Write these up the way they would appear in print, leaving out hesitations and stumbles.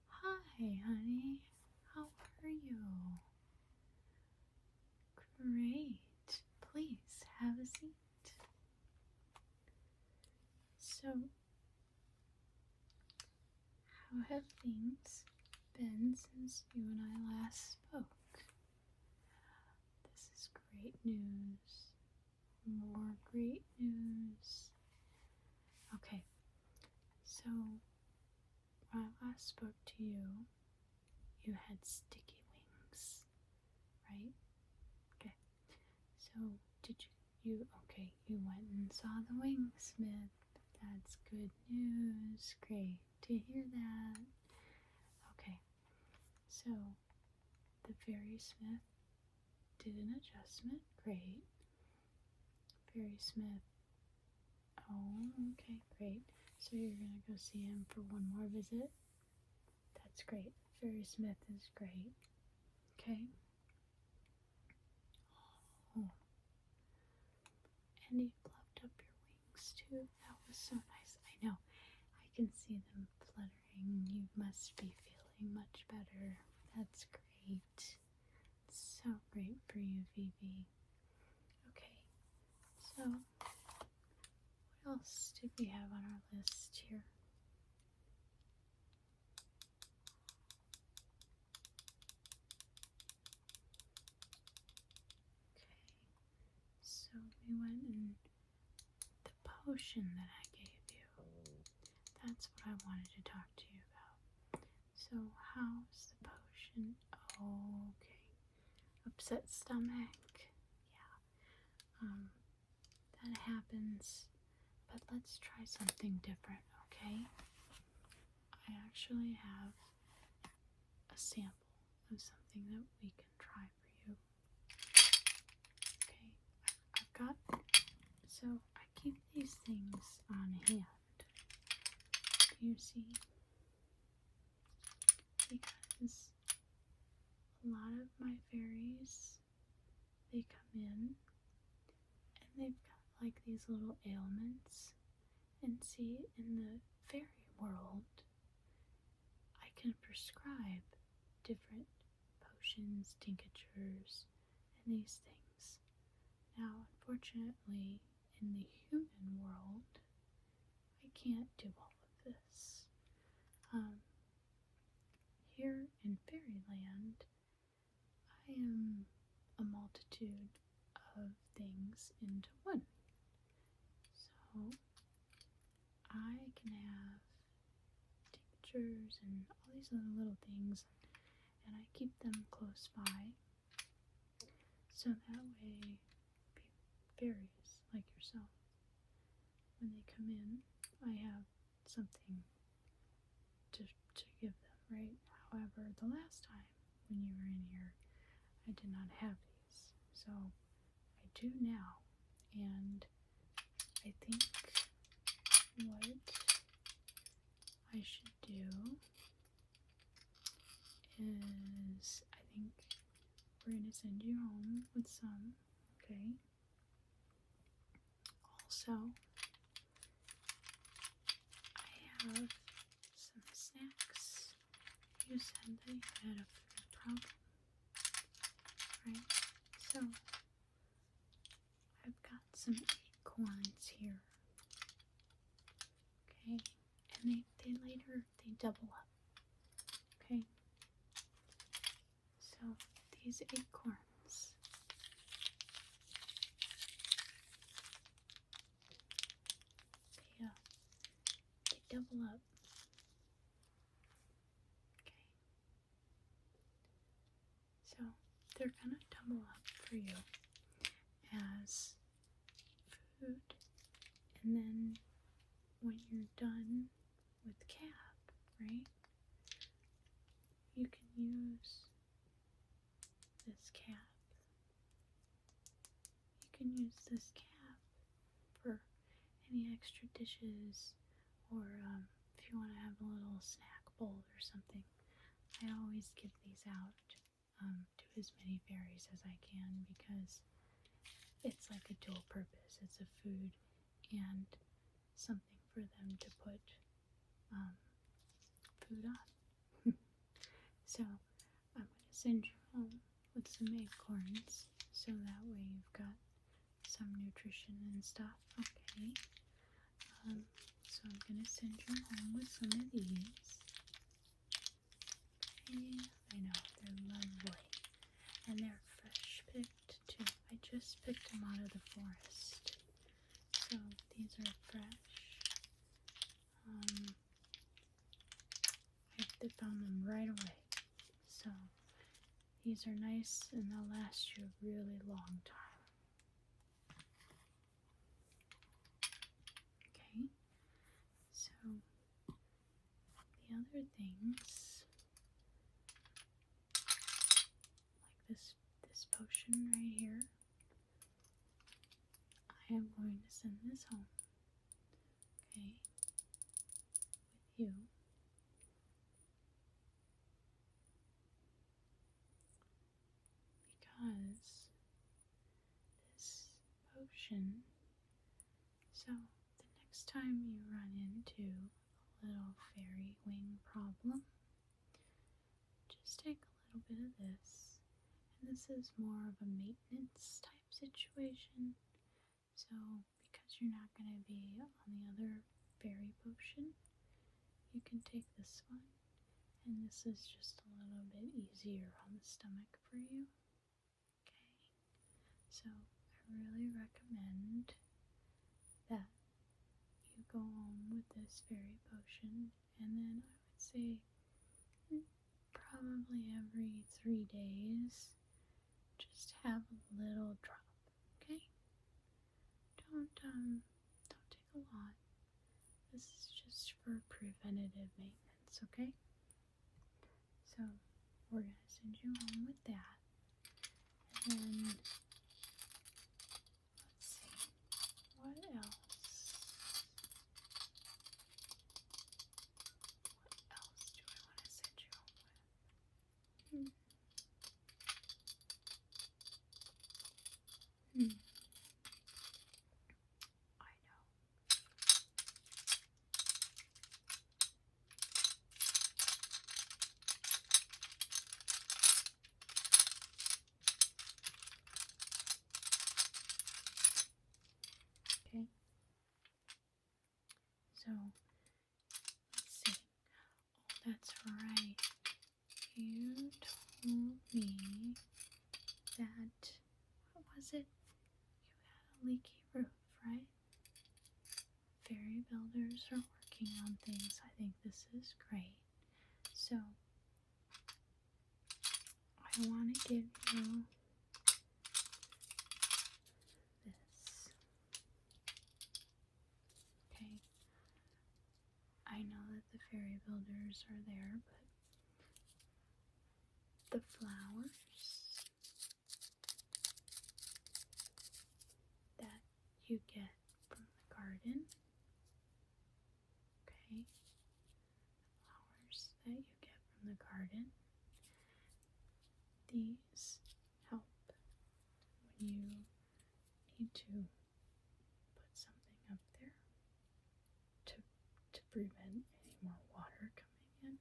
Hi, honey. How are you? Great. Please have a seat. So, how have things been since you and I last spoke? This is great news. More great news. Okay, so when I last spoke to you, you had sticky wings, right? Okay, so did you went and saw the wingsmith. That's good news. Great to hear that. Okay, so the fairy smith did an adjustment. Great. Fairy smith. Oh, okay, great. So you're gonna go see him for one more visit? That's great. Fairy smith is great. Okay. Oh, and he fluffed up your wings too. That was so nice. I know. I can see them fluttering. You must be feeling much better. That's great. So great for you, Fefe. Okay, so what else did we have on our list here? Okay, so we went and the potion that I gave you. That's what I wanted to talk to you about. So how's the potion? Okay. Upset stomach. Yeah. That happens. But let's try something different, okay? I actually have a sample of something that we can try for you. Okay, I've got, so I keep these things on hand. Do you see? Because a lot of my fairies, they come in and they've got like these little ailments. And see, in the fairy world, I can prescribe different potions, tinctures, and these things. Now, unfortunately, in the human world, I can't do all of this. Here in fairyland, I am a multitude of things into one. So, I can have tinctures and all these other little things, and I keep them close by so that way fairies like yourself, when they come in, I have something to give them, right? However, the last time when you were in here, I did not have these, so I do now, and I think what I should do is, I think we're going to send you home with some, okay? Also, I have some snacks. You said that you had a food problem, right? So, I've got some acorns here, okay? And they double up, okay? So, these acorns, they double up, okay? So, they're gonna double up for you as food, and then when you're done with cap, right, you can use this cap. You can use this cap for any extra dishes, or if you want to have a little snack bowl or something. I always give these out to as many fairies as I can because it's like a dual purpose. It's a food and something for them to put food on. So I'm going to send you home with some acorns so that way you've got some nutrition and stuff, okay? So I'm going to send you home with some of these. Okay, I know, they're lovely. And they're fresh picked too. I just picked them out of the forest. So these are fresh. I found them right away. So these are nice and they'll last you a really long time. Okay, so the other things, like this potion right here, I am going to send this home, okay, with you. Because this potion, so the next time you run into a little fairy wing problem, just take a little bit of this, and this is more of a maintenance type situation. So because you're not going to be on the other fairy potion, you can take this one, and this is just a little bit easier on the stomach for you. Okay, so I really recommend that you go home with this fairy potion, and then I would say probably every 3 days, just have a little drop, okay? Don't take a lot. This is just for preventative maintenance, okay? So we're gonna send you home with that, and then let's see, what else? What else do I want to send you home with? I know. Okay. So let's see. Oh, that's right. You told me that, what was it? You had a leaky roof, right? Fairy builders are working on things. I think this is great. So I want to give you this. Okay. I know that the fairy builders are there, but the flowers that you get from the garden, okay, flowers that you get from the garden, these help when you need to put something up there to prevent any more water coming in.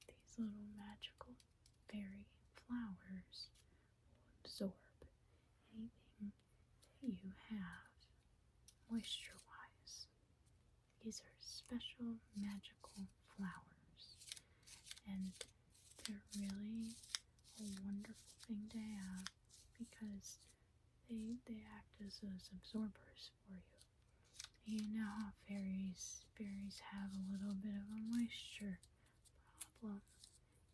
These little magical fairy flowers will absorb anything that you have moisture wise. These are special magical flowers, and they're really a wonderful thing to have because they act as those absorbers for you. You know how fairies have a little bit of a moisture problem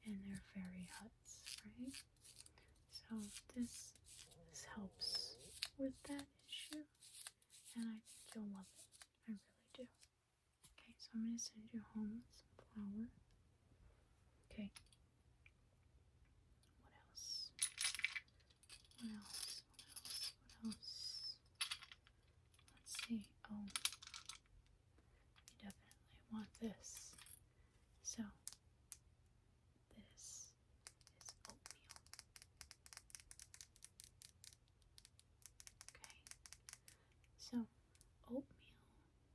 in their fairy huts, right? So this helps with that issue, and I think you'll love it. I really do. Okay, so I'm going to send you home with some flour. Okay. What else? What else? What else? What else? Let's see. Oh, you definitely want this. So, this is oatmeal. Okay. So, oatmeal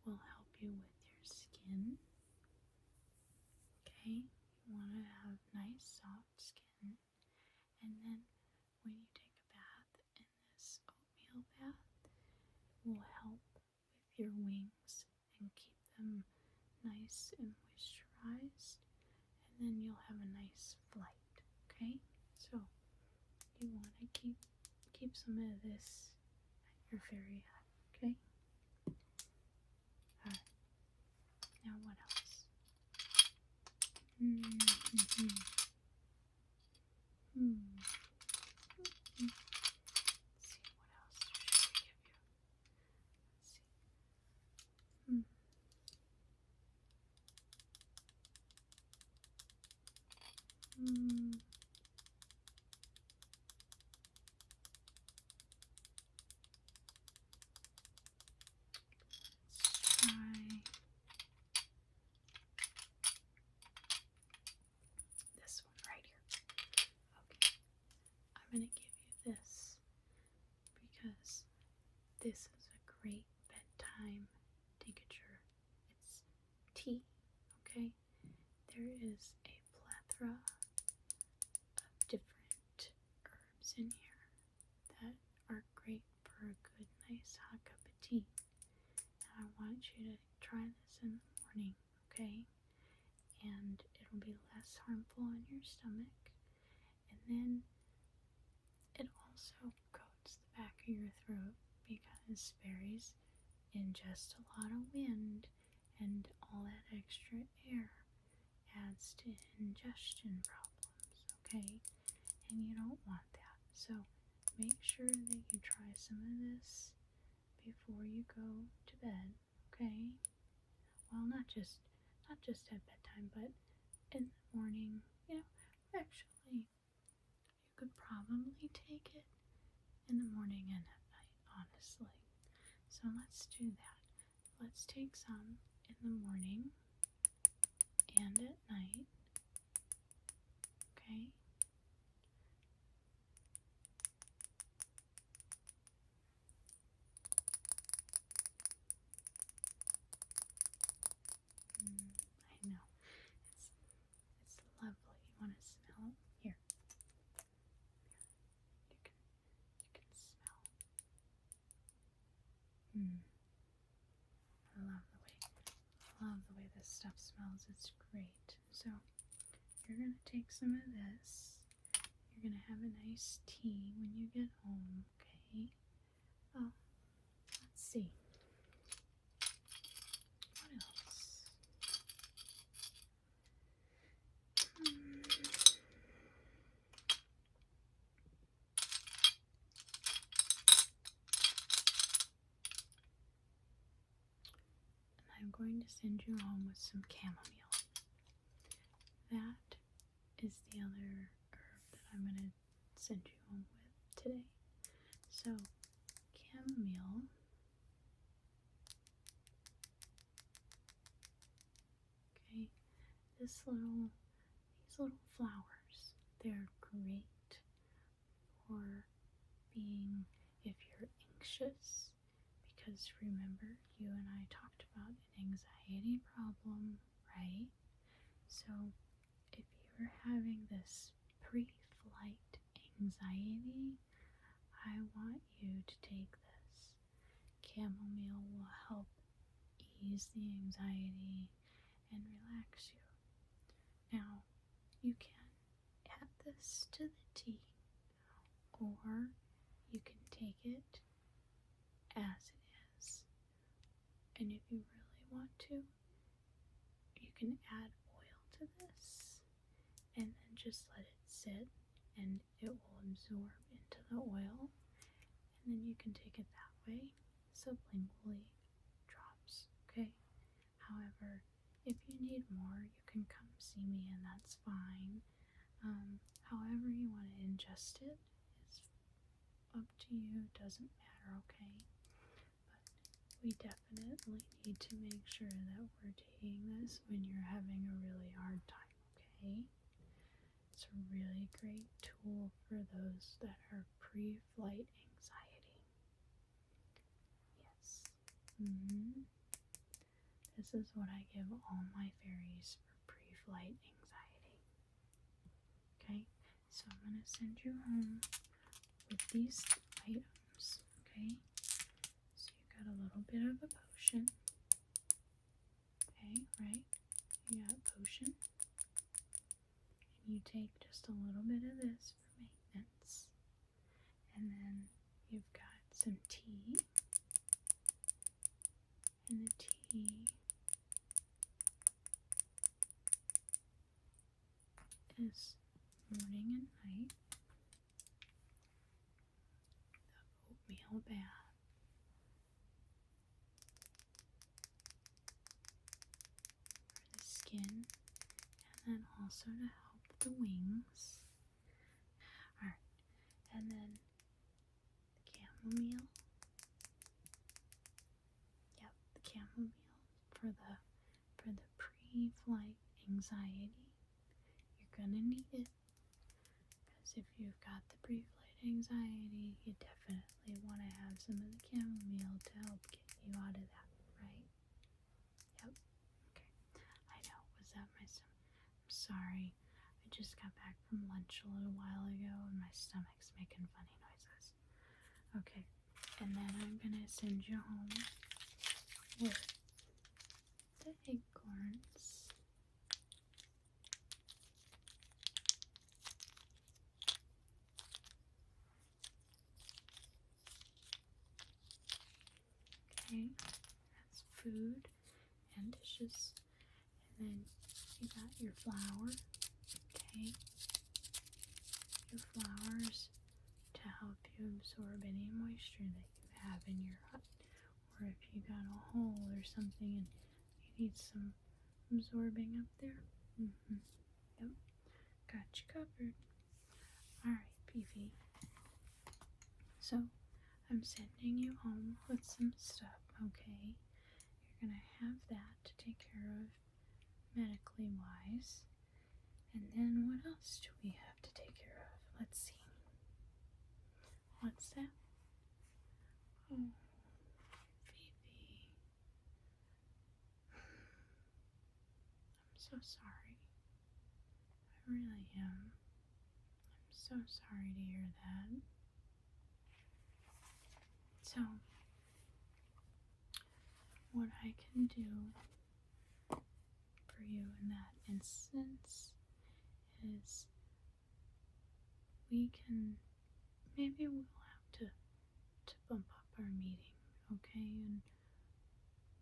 will help you with your skin. nice soft skin. And then when you take a bath in this oatmeal bath, it will help with your wings and keep them nice and moisturized. And then you'll have a nice flight, okay? So you want to keep some of this at your fairy hut, okay? Alright, now what else? Let's see, what else should we give you? Let's see. Let's try this one right here. Okay, I'm going to give you this because this is a great bedtime tincture. It's tea, okay? There is a plethora of different herbs in here that are great for a good, nice hot cup of tea. And I want you to try this in the morning, okay? And it'll be less harmful on your stomach. And then it also coats the back of your throat because fairies ingest a lot of wind, and all that extra air adds to ingestion problems, okay? And you don't want that. So make sure that you try some of this before you go to bed, okay? Well, not just at bedtime, but in the morning. Actually, you could probably take it in the morning and at night, honestly. So let's do that. Let's take some in the morning and at night, okay? I know. It's lovely. You want to smell? Here. You can smell. I love the way this stuff smells. It's great. So you're gonna take some of this. You're gonna have a nice tea when you get home, okay? Oh, let's see. What else? I'm going to send you home with some chamomile. That is the other herb that I'm going to send you home with today. So, chamomile, okay, these little flowers, they're great for being, if you're anxious, because remember, you and I talked about an anxiety problem, right? So if you're having this pre-flight anxiety, I want you to take this. Chamomile will help ease the anxiety and relax you. Now, you can add this to the tea, or you can take it as it is. And if you really want to, you can add oil to this and then just let it sit and it will absorb into the oil, and then you can take it that way, sublingually drops, okay? However, if you need more, you can come see me and that's fine. However you want to ingest it is up to you, doesn't matter, okay? But we definitely need to make sure that we're taking this when you're having a really hard time, okay? It's a really great tool for those that are pre-flight anxiety. Yes. This is what I give all my fairies for pre-flight anxiety. So I'm going to send you home with these items, okay? So you got a little bit of a potion, okay, right? You got a potion, and you take just a little bit of this for maintenance, and then you've got some tea, and the tea is morning and night, the oatmeal bath, for the skin, and then also to help the wings. Alright, and then the chamomile. Yep, the chamomile for the pre-flight anxiety. You're gonna need it because if you've got the pre-flight anxiety, you definitely want to have some of the chamomile to help get you out of that, right? Yep. Okay. I know. Was that my stomach? I'm sorry. I just got back from lunch a little while ago and my stomach's making funny noises. Okay. And then I'm gonna send you home with the acorns. Okay, that's food and dishes. And then you got your flour, okay? Your flours to help you absorb any moisture that you have in your hut. Or if you got a hole or something and you need some absorbing up there. Yep, got you covered. Alright, Fefe. So, I'm sending you home with some stuff, okay? You're gonna have that to take care of medically wise. And then what else do we have to take care of? Let's see. What's that? Oh, Fefe. I'm so sorry. I really am. I'm so sorry to hear that. So, what I can do for you in that instance is maybe we'll have to bump up our meeting, okay? And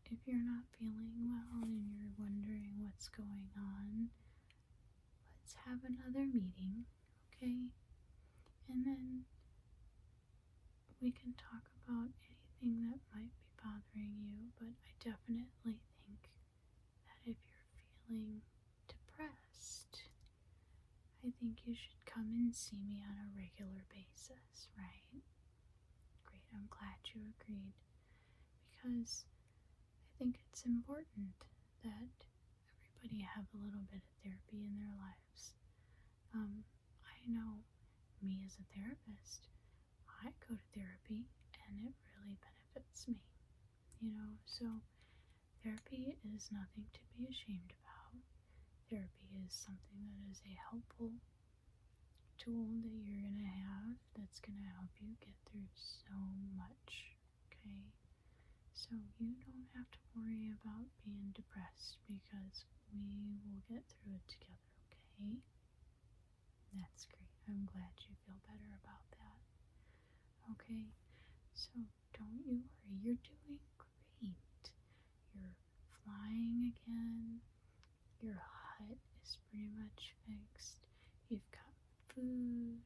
if you're not feeling well and you're wondering what's going on, let's have another meeting, okay? And then we can talk about anything that might be bothering you, but I definitely think that if you're feeling depressed, I think you should come and see me on a regular basis, right? Great, I'm glad you agreed, because I think it's important that everybody have a little bit of therapy in their lives. I know me as a therapist, I go to therapy and it really benefits me, so therapy is nothing to be ashamed about. Therapy is something that is a helpful tool that you're going to have that's going to help you get through so much, okay? So you don't have to worry about being depressed because we will get through it together, okay? That's great. I'm glad you feel better about that. Okay, so don't you worry. You're doing great. You're flying again. Your hut is pretty much fixed. You've got food.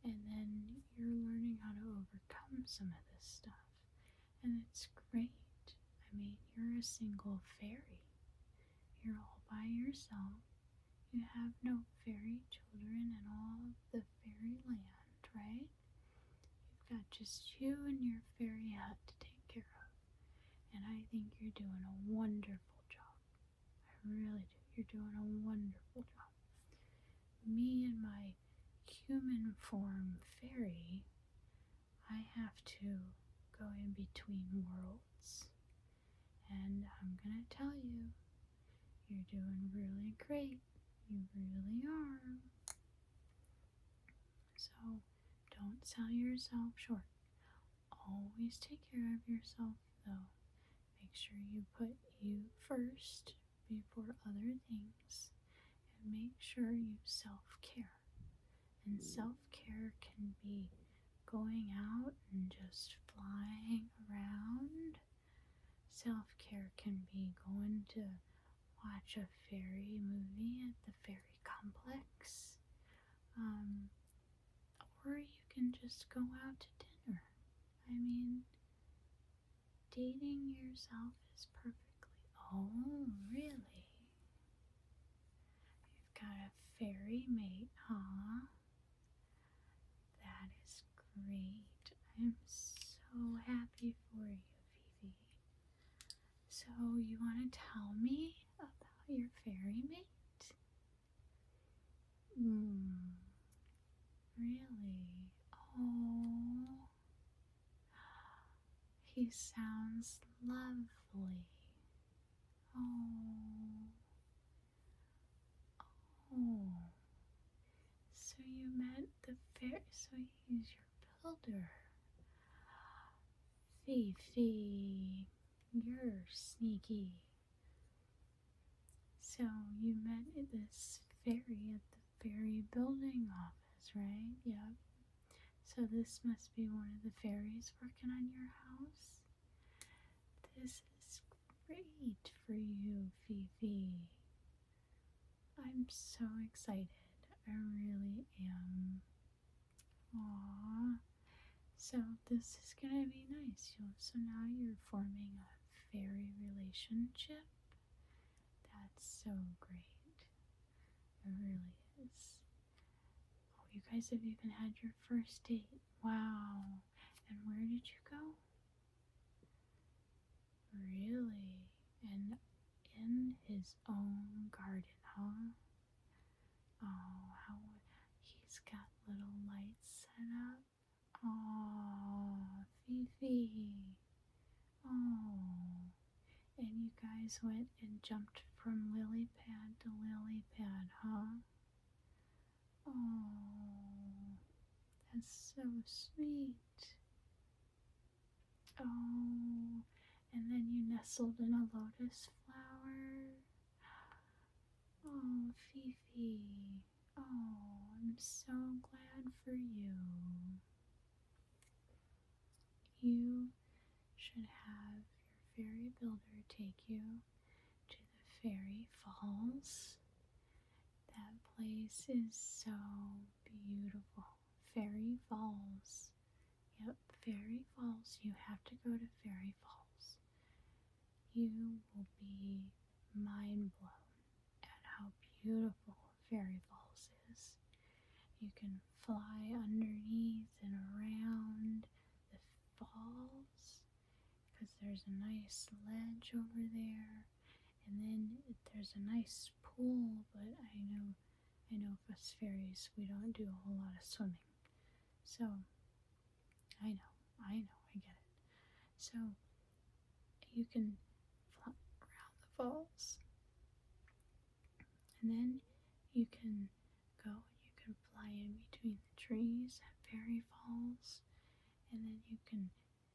And then you're learning how to overcome some of this stuff. And it's great. I mean, you're a single fairy. You're all by yourself. You have no fairy children in all of the fairyland, right? You've got just you and your fairy hut to take care of. And I think you're doing a wonderful job. I really do. You're doing a wonderful job. Me and my human form fairy, I have to go in between worlds. And I'm going to tell you, you're doing really great. You really are. Don't sell yourself short. Always take care of yourself, though. Make sure you put you first before other things, and make sure you self-care. And self-care can be going out and just flying around. Self-care can be going to watch a fairy movie at the fairy complex. Or you can just go out to dinner. I mean, dating yourself is perfectly. Oh, really? You've got a fairy mate, huh? That is great. I'm so happy for you, Fefe. So, you want to tell me about your fairy mate? Really? Oh, he sounds lovely. Oh, oh. So you met the fairy, so he's your builder. Fefe, you're sneaky. So you met this fairy at the fairy building office, right? Yep. So this must be one of the fairies working on your house. This is great for you, Fefe. I'm so excited. I really am. Aww. So this is gonna be nice. So now you're forming a fairy relationship. That's so great. It really is. Oh, you guys have even had your first date. Wow. And where did you go? Really? And in his own garden, huh? Oh, how he's got little lights set up. Oh, Fefe. Oh, and you guys went and jumped from lily pad to lily pad, huh? Oh, that's so sweet. Oh, and then you nestled in a lotus flower. Oh, Fefe. Oh, I'm so glad for you. You should have your fairy builder take you to the fairy falls. That place is so beautiful. Fairy Falls. Yep, Fairy Falls. You have to go to Fairy Falls. You will be mind blown at how beautiful Fairy Falls is. You can fly underneath and around the falls because there's a nice ledge over there, and then there's a nice pool, but I know us fairies, we don't do a whole lot of swimming. So, I get it. So, you can fly around the falls, and then you can go and you can fly in between the trees at Fairy Falls, and then you can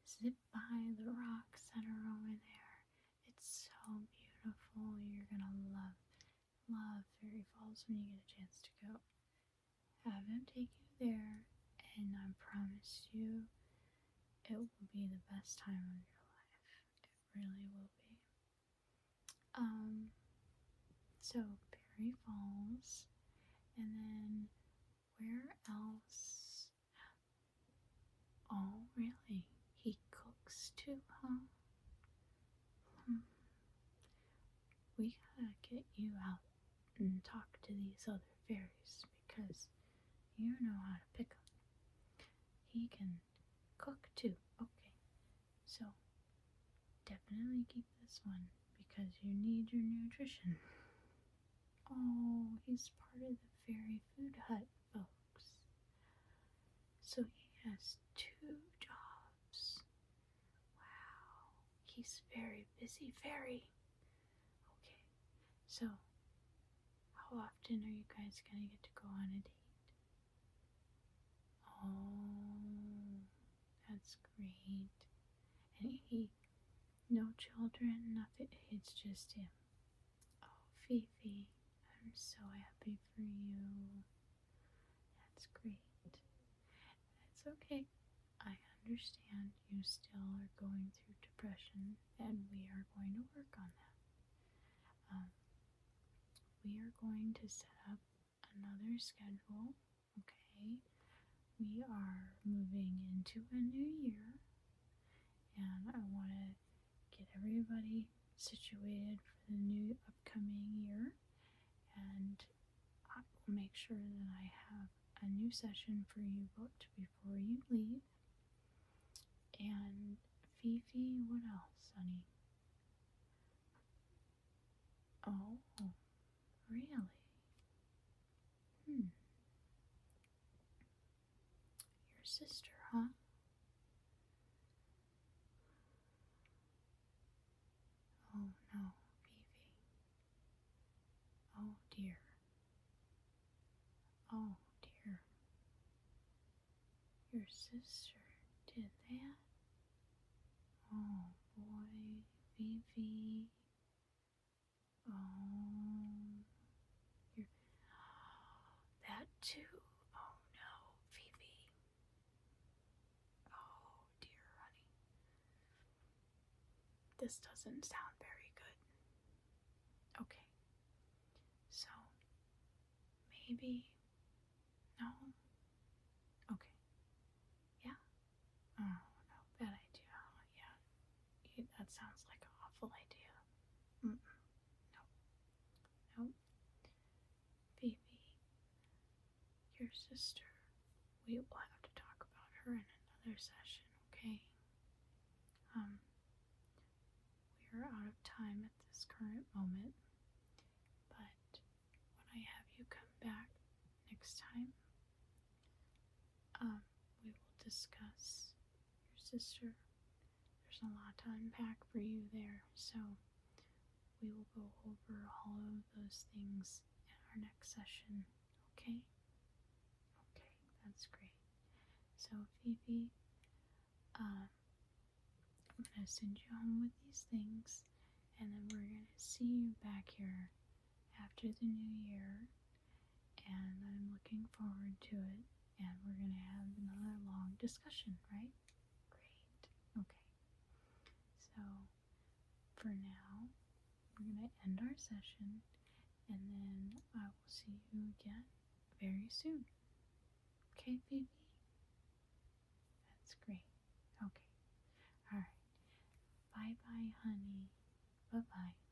zip by the rocks that are over there. It's so beautiful. You're gonna love Fairy Falls when you get a chance to go. Have him take you there, and I promise you it will be the best time of your life. It really will be. So Fairy Falls, and then where else? Oh, really? He cooks too, huh? We gotta get you out and talk to these other fairies because you know how to pick 'em. He can cook too. Okay, so definitely keep this one because you need your nutrition. Oh, he's part of the fairy food hut, folks. So he has 2 jobs. Wow, he's very busy fairy. Okay, so how often are you guys gonna get to go on a date? Oh, married, and no children, nothing. It's just him. Oh, Fefe, I'm so happy for you. That's great. It's okay. I understand you still are going through depression, and we are going to work on that. We are going to set up another schedule, okay? We are moving into a new year, and I want to get everybody situated for the new upcoming year, and I will make sure that I have a new session for you booked before you leave. And Fefe, what else, honey? Oh, really? Your sister, huh? Oh no, Fefe. Oh dear. Oh dear. Your sister did that? Oh boy, Fefe. Oh, you're that too. Oh no, Fefe. Oh dear, honey. This doesn't sound very good. Okay, so maybe no. Okay, yeah. Oh no, bad idea. Yeah, that sounds like an awful idea. No, no, Fefe. Your sister. We will have to talk about her in another session, okay? We are out of time at this current moment, but when I have you come back next time, we will discuss your sister. There's a lot to unpack for you there, so we will go over all of those things in our next session, okay? Okay, that's great. So, Fefe, I'm going to send you home with these things, and then we're going to see you back here after the new year, and I'm looking forward to it, and we're going to have another long discussion, right? Great. Okay. So, for now, we're going to end our session, and then I will see you again very soon. Okay, Phoebe? That's great. Okay. Alright. Bye-bye, honey. Bye-bye.